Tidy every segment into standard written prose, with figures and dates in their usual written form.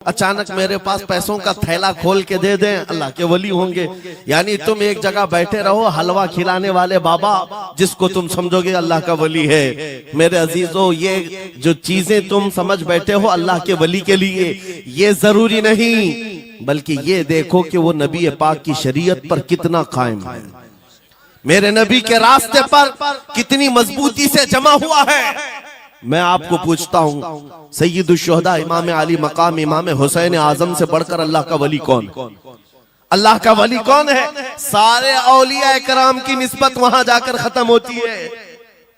अचानक मेरे पास पैसों का थैला खोल के दे दें, अल्लाह के वली होंगे। यानी तुम एक जगह बैठे रहो, हलवा खिलाने वाले बाबा जिसको तुम समझोगे अल्लाह का वली है। मेरे अजीजों, ये जो चीजें तुम समझ बैठे हो अल्लाह के वली के लिए, ये जरूरी नहीं, बल्कि ये देखो कि वो नबी पाक की शरीयत पर कितना कायम है, मेरे नबी के रास्ते पर कितनी मजबूती से जमा हुआ है। मैं आपको पूछता हूँ, सय्यदुश्शुहदा इमाम अली मकाम इमाम हुसैन आजम से बढ़कर अल्लाह का वली कौन? अल्लाह का वली कौन है? सारे औलिया कराम की निस्बत वहां जाकर खत्म होती है।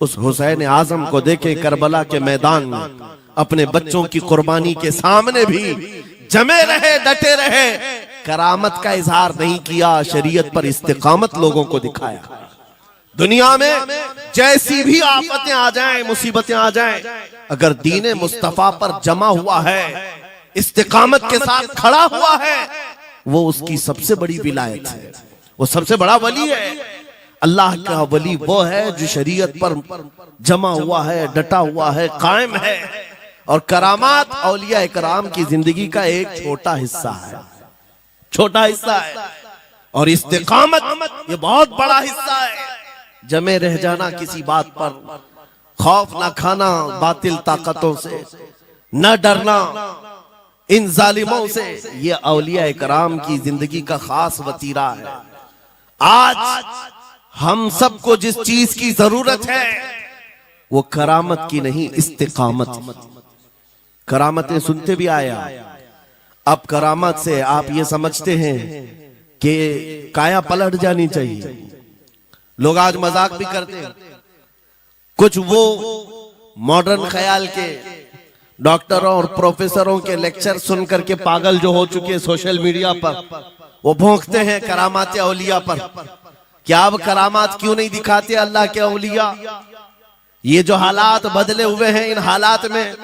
उस हुसैन आजम को देखे करबला के मैदान में अपने बच्चों की कुर्बानी के सामने भी जमे रहे, डटे रहे, करामत का इजहार नहीं किया, शरीयत पर इस्तिकामत लोगों को दिखाया। दुनिया में जैसी भी आफतें आ जाएं, मुसीबतें आ जाएं, अगर दीन मुस्तफा पर जमा हुआ है, इस्तिकामत के साथ खड़ा हुआ है, वो उसकी सबसे बड़ी विलायत है, वो सबसे बड़ा वली है। अल्लाह का वली वो है जो शरीयत पर जमा हुआ है, डटा हुआ है, कायम है। और करामात औलिया कराम की जिंदगी का एक छोटा हिस्सा है, छोटा हिस्सा है, और इस्तिकामत ये बहुत बड़ा हिस्सा है। जमे रह जाना किसी बात पर, खौफ ना खाना बातिल ताकतों से, न डरना इन जालिमों से, ये औलिया कराम की जिंदगी का खास वतीरा है। आज हम सबको जिस चीज की जरूरत है वो करामत की नहीं, इस्तिकामत। करामतें सुनते भी आया, अब करामत से आप ये समझते हैं कि काया पलट जानी चाहिए। लोग आज मजाक भी करते हैं, कुछ वो मॉडर्न ख्याल के डॉक्टरों और प्रोफेसरों के लेक्चर सुन करके पागल जो हो चुके सोशल मीडिया पर, वो भौंकते हैं करामात औलिया पर। क्या अब करामात क्यों नहीं दिखाते अल्लाह के औलिया? ये जो हालात बदले हुए हैं, इन हालात में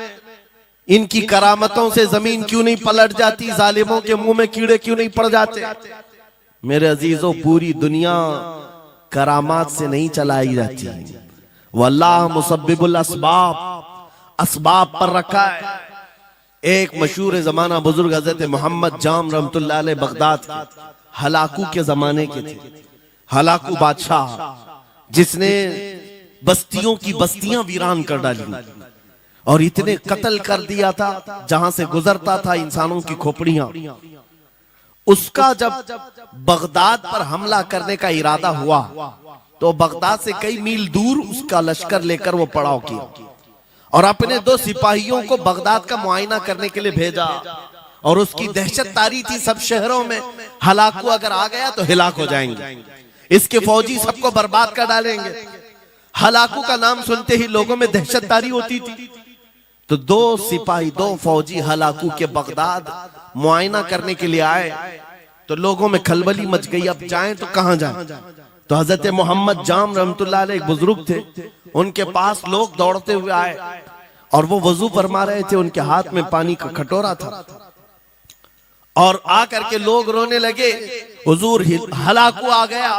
इनकी करामतों से जमीन क्यों नहीं पलट जाती, जालिमों के मुंह में कीड़े क्यों नहीं पड़ जाते? मेरे अजीजों, पूरी दुनिया करामात से नहीं चलाई जाती, वल्लाह मुसब्बिबुल अस्बाब, अस्बाब पर रखा है। एक मशहूर जमाना बुजुर्ग हजरत मोहम्मद जाम रहमतुल्लाह अलैह बगदाद के हलाकू के जमाने के थे। हलाकू बादशाह जिसने बस्तियों की बस्तियां वीरान कर डाली और इतने कत्ल कर दिया था, जहां से गुजरता था इंसानों की खोपड़ियां। उसका जब बगदाद पर हमला करने का इरादा हुआ तो बगदाद से कई मील दूर उसका लश्कर लेकर वो पड़ाव किया और अपने 2 सिपाहियों को बगदाद का मुआयना करने के लिए भेजा। और उसकी दहशत तारी थी सब शहरों में, हलाकू अगर आ गया तो हिलाक हो जाएंगे, इसके फौजी सबको बर्बाद कर डालेंगे। हलाकू का नाम सुनते ही लोगों में दहशत तारी होती थी। तो 2 सिपाही 2 फौजी हलाकू के बगदाद मुआयना करने के लिए आए तो लोगों में खलबली मच गई, अब जाएं तो कहां जाएं? तो हजरत मोहम्मद जाम रहमतुल्लाह अलैह एक बुजुर्ग थे, उनके पास लोग दौड़ते हुए आए और वो वजू फरमा रहे थे, उनके हाथ में पानी का कटोरा था और आकर के लोग रोने लगे, हुजूर हलाकू आ गया,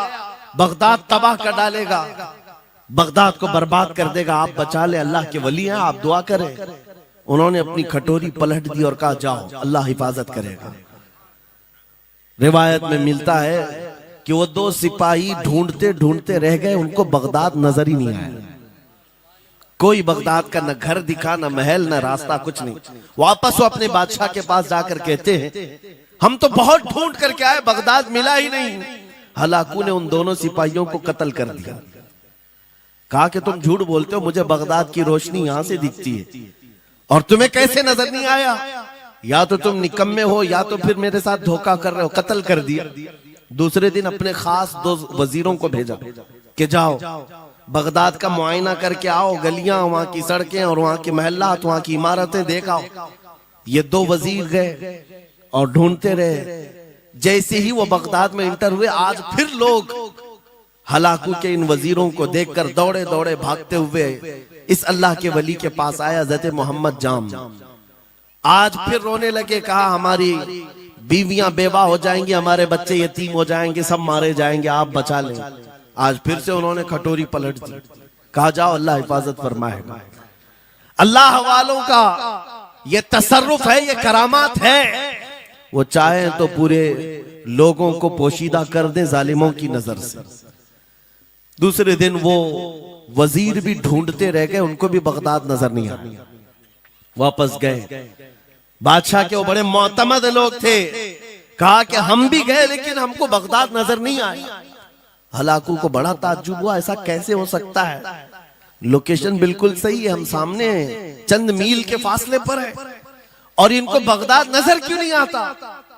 बगदाद तबाह कर डालेगा, बगदाद को बर्बाद कर देगा, आप बचा ले, अल्लाह के वली हैं, आप दुआ करें। उन्होंने अपनी कटोरी पलट दी और कहा, जाओ अल्लाह हिफाजत करेगा। रिवायत में मिलता है कि वो 2 सिपाही ढूंढते ढूंढते रह गए, उनको बगदाद नजर ही नहीं आया। कोई बगदाद का न घर दिखा, न महल, न रास्ता, कुछ नहीं। वापस वो अपने बादशाह के पास जाकर कहते हैं, हम तो बहुत ढूंढ करके आए, बगदाद मिला ही नहीं। हलाकू ने उन दोनों सिपाहियों को कत्ल कर दिया। कहा कि तुम झूठ बोलते हो, मुझे बगदाद की रोशनी यहां से दिखती है और तुम्हें कैसे नजर नहीं आया? या तो तुम निकम्मे हो या तो फिर मेरे साथ धोखा कर रहे हो। कत्ल कर दिया। दूसरे दिन अपने खास 2 वजीरों को भेजा कि जाओ बगदाद का मुआयना करके आओ, गलियां, वहां की सड़कें और वहां के महल्लात, वहां की इमारतें देख आओ। ये 2 वजीर गए और ढूंढते रहे। जैसे ही वो बगदाद में इंटर हुए, आज फिर लोग हलाकू के इन वजीरों को देखकर दौड़े दौड़े भागते हुए इस अल्लाह के वली के पास आया, हज़रत मोहम्मद जाम। आज फिर रोने लगे, कहा हमारी बीवियां बेवा हो जाएंगी, हमारे बच्चे यतीम हो जाएंगे, सब मारे जाएंगे, आप बचा लें। आज फिर से उन्होंने कटोरी पलट दी, कहा जाओ अल्लाह हिफाजत फरमाएगा। अल्लाह वालों का ये तसर्रुफ है, ये करामात है। वो चाहे तो पूरे लोगों को पोशीदा कर दे जालिमों की नजर से। दूसरे दिन वो वजीर भी ढूंढते रह गए, उनको भी बगदाद नजर नहीं आया। वापस गए, बादशाह के वो बड़े मोतमद लोग थे, कहा कि हम भी गए लेकिन हमको बगदाद नजर नहीं आया। हलाकू को बड़ा ताज्जुब हुआ, ऐसा कैसे हो सकता है, लोकेशन बिल्कुल सही है, हम सामने हैं, चंद मील के फासले पर है, और इनको बगदाद नजर क्यों नहीं आता।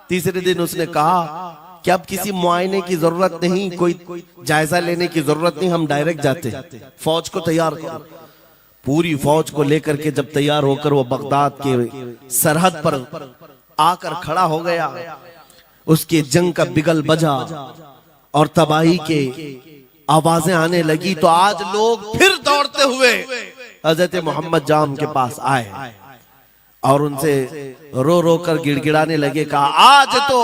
तीसरे दिन उसने कहा कि अब किसी मुआयने की जरूरत नहीं, कोई जायजा लेने की जरूरत नहीं, हम डायरेक्ट जाते, फौज को तैयार करो। पूरी फौज को लेकर के जब तैयार होकर वो बगदाद के सरहद पर आकर खड़ा हो गया, उसके जंग का बिगल बजा और तबाही के आवाजें आने लगी, तो आज लोग फिर दौड़ते हुए हजरत मोहम्मद जाम के पास आए और उनसे रो रो कर गिड़गिड़ाने लगे, कहा आज तो